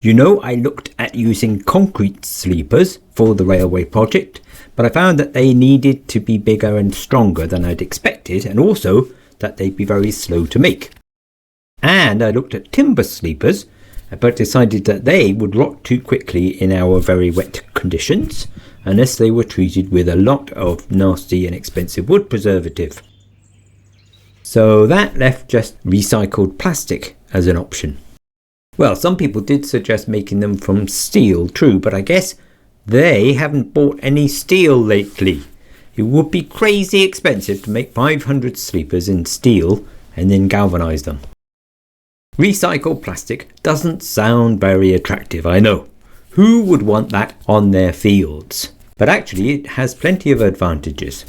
You know, I looked at using concrete sleepers for the railway project, but I found that they needed to be bigger and stronger than I'd expected, and also that they'd be very slow to make. And I looked at timber sleepers, but decided that they would rot too quickly in our very wet conditions, unless they were treated with a lot of nasty and expensive wood preservative. So that left just recycled plastic as an option. Well, some people did suggest making them from steel, true, but I guess they haven't bought any steel lately. It would be crazy expensive to make 500 sleepers in steel and then galvanise them. Recycled plastic doesn't sound very attractive, I know. Who would want that on their fields? But actually it has plenty of advantages.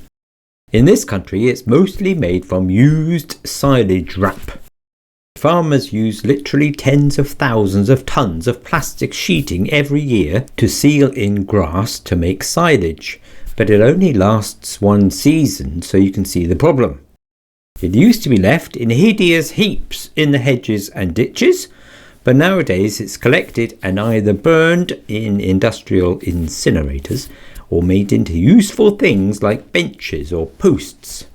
In this country it's mostly made from used silage wrap. Farmers use literally tens of thousands of tons of plastic sheeting every year to seal in grass to make silage, but it only lasts one season, so you can see the problem. It used to be left in hideous heaps in the hedges and ditches, but nowadays it's collected and either burned in industrial incinerators or made into useful things like benches or posts.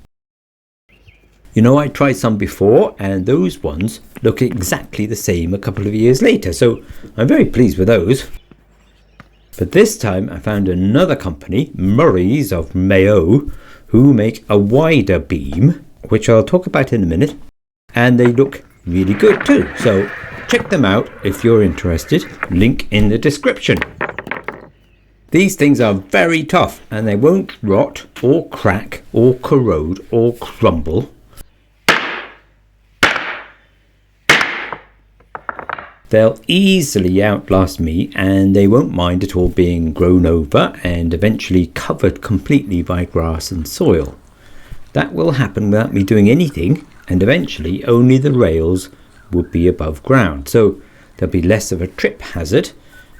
You know, I tried some before and those ones look exactly the same a couple of years later, so I'm very pleased with those. But this time I found another company, Murray's of Mayo, who make a wider beam, which I'll talk about in a minute, and they look really good too. So check them out if you're interested, link in the description. These things are very tough and they won't rot or crack or corrode or crumble. They'll easily outlast me and they won't mind at all being grown over and eventually covered completely by grass and soil. That will happen without me doing anything, and eventually only the rails would be above ground, so there'll be less of a trip hazard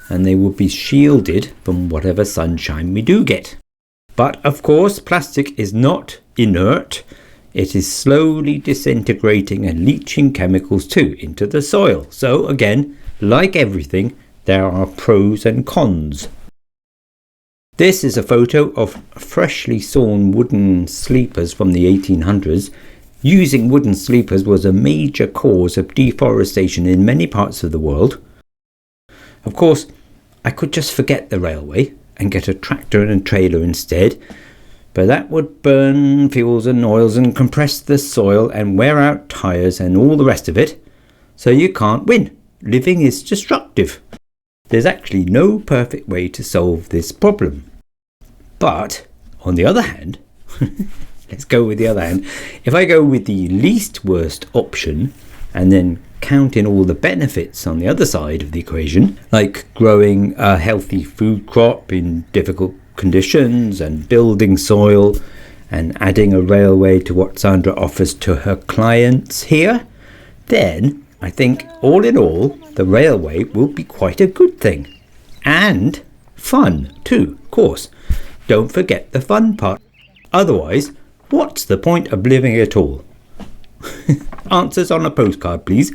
and they will be shielded from whatever sunshine we do get. But of course plastic is not inert. It is slowly disintegrating and leaching chemicals too into the soil. So again, like everything, there are pros and cons. This is a photo of freshly sawn wooden sleepers from the 1800s. Using wooden sleepers was a major cause of deforestation in many parts of the world. Of course, I could just forget the railway and get a tractor and a trailer instead. But that would burn fuels and oils and compress the soil and wear out tyres and all the rest of it. So you can't win. Living is destructive. There's actually no perfect way to solve this problem. But on the other hand, let's go with the other hand. If I go with the least worst option and then count in all the benefits on the other side of the equation, like growing a healthy food crop in difficult conditions and building soil and adding a railway to what Sandra offers to her clients here, then I think all in all the railway will be quite a good thing. And fun too, of course. Don't forget the fun part. Otherwise, what's the point of living at all? Answers on a postcard, please.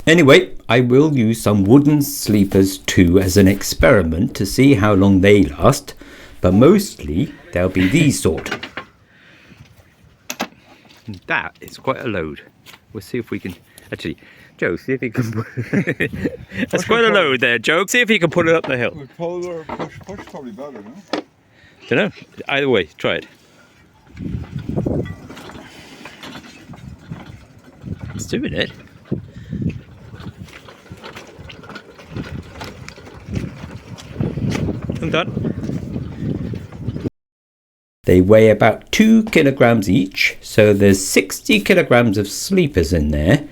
Anyway, I will use some wooden sleepers too as an experiment to see how long they last, but mostly they'll be these sort. That is quite a load. We'll see if we can... Actually, Joe, see if you can... That's quite a load there, Joe. See if you can put it up the hill. Pull or push probably better, no? Don't know. Either way, try it. It's doing it. I'm done. They weigh about 2 kilograms each, so there's 60 kilograms of sleepers in there,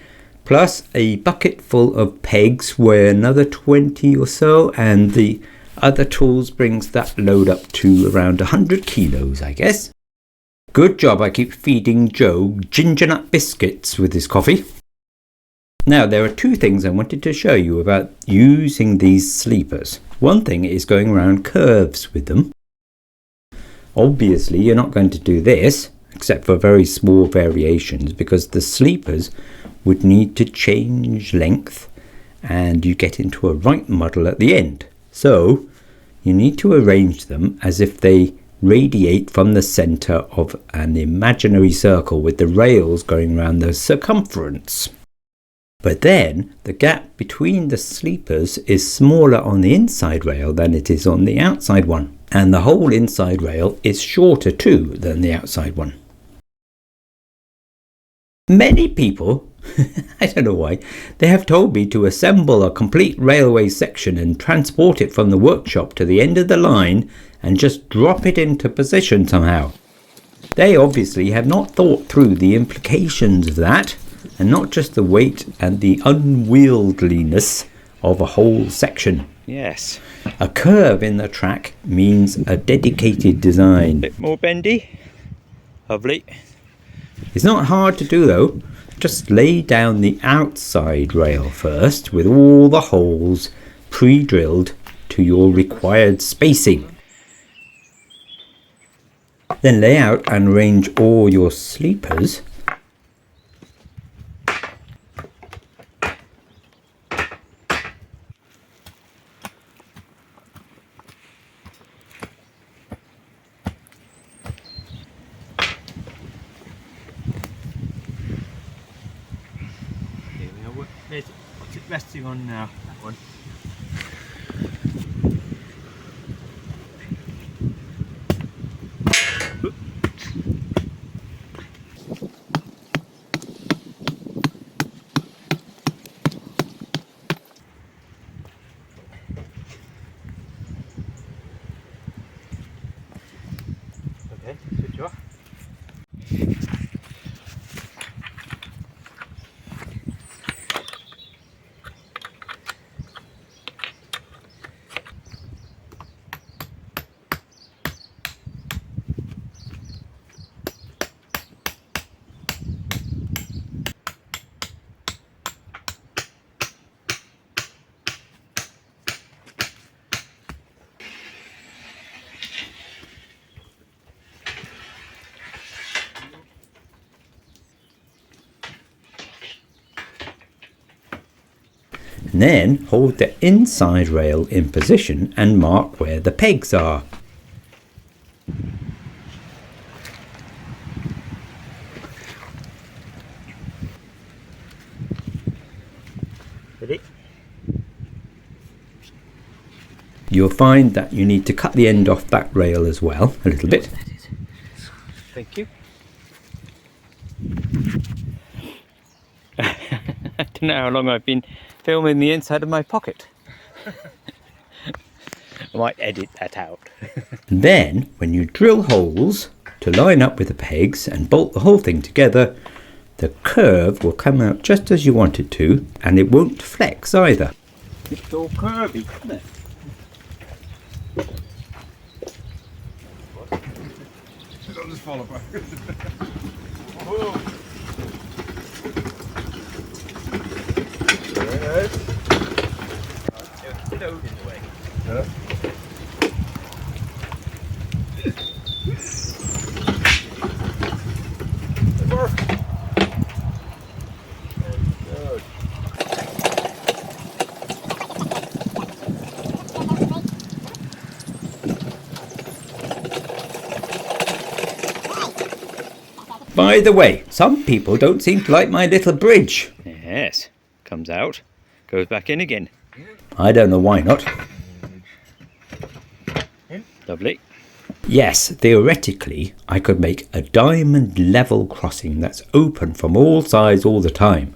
plus a bucket full of pegs weigh another 20 or so, and the other tools brings that load up to around 100 kilos, I guess. Good job I keep feeding Joe ginger nut biscuits with his coffee. Now, there are two things I wanted to show you about using these sleepers. One thing is going around curves with them. Obviously, you're not going to do this, except for very small variations, because the sleepers would need to change length and you get into a right muddle at the end. So you need to arrange them as if they radiate from the centre of an imaginary circle with the rails going around the circumference. But then the gap between the sleepers is smaller on the inside rail than it is on the outside one, and the whole inside rail is shorter too than the outside one. Many people, I don't know why, they have told me to assemble a complete railway section and transport it from the workshop to the end of the line and just drop it into position somehow. They obviously have not thought through the implications of that, and not just the weight and the unwieldeliness of a whole section. Yes. A curve in the track means a dedicated design. A bit more bendy. Lovely. It's not hard to do though. Just lay down the outside rail first with all the holes pre-drilled to your required spacing. Then lay out and arrange all your sleepers What's it resting on now? That one. Okay, switch off. and then hold the inside rail in position and mark where the pegs are. Ready? You'll find that you need to cut the end off that rail as well, a little bit. Thank you. I don't know how long I've been filming the inside of my pocket. I might edit that out. Then, when you drill holes to line up with the pegs and bolt the whole thing together, the curve will come out just as you want it to, and it won't flex either. It's all curvy, isn't it? It'll just fall apart. Oh. There it is. It's stowed in the way. Yeah. It worked. Good. By the way, some people don't seem to like my little bridge. Yes, comes out, goes back in again. I don't know why not. Lovely. Yes, theoretically, I could make a diamond level crossing that's open from all sides all the time.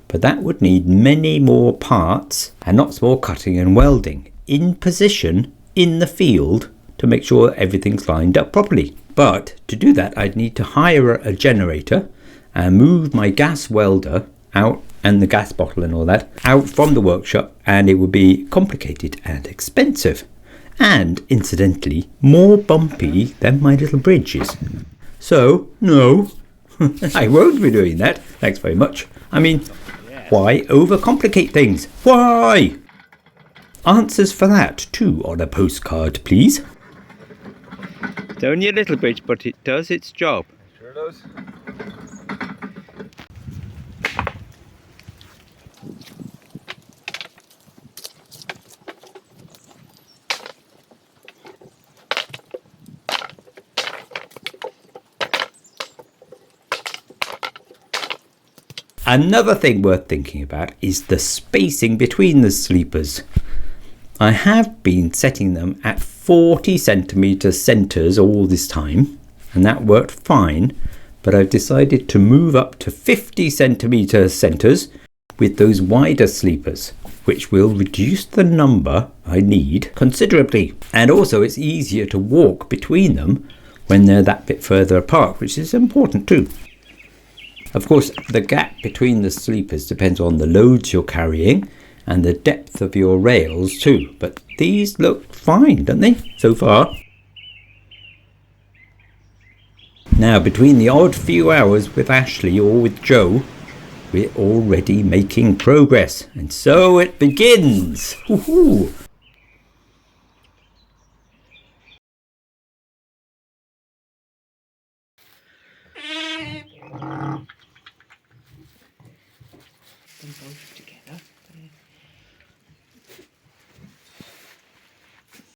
But that would need many more parts and lots more cutting and welding in position in the field to make sure everything's lined up properly. But to do that, I'd need to hire a generator and move my gas welder out and the gas bottle and all that out from the workshop, and it would be complicated and expensive. And incidentally, more bumpy than my little bridge is. So, no, I won't be doing that. Thanks very much. I mean, why overcomplicate things? Why? Answers for that too on a postcard, please. It's only a little bridge, but it does its job. Sure does. Another thing worth thinking about is the spacing between the sleepers. I have been setting them at 40 centimetre centres all this time, and that worked fine, but I've decided to move up to 50 centimetre centres with those wider sleepers, which will reduce the number I need considerably. And also it's easier to walk between them when they're that bit further apart, which is important too. Of course, the gap between the sleepers depends on the loads you're carrying and the depth of your rails too, but these look fine, don't they, so far? Now, between the odd few hours with Ashley or with Joe, we're already making progress, and so it begins. Woohoo! Them both together.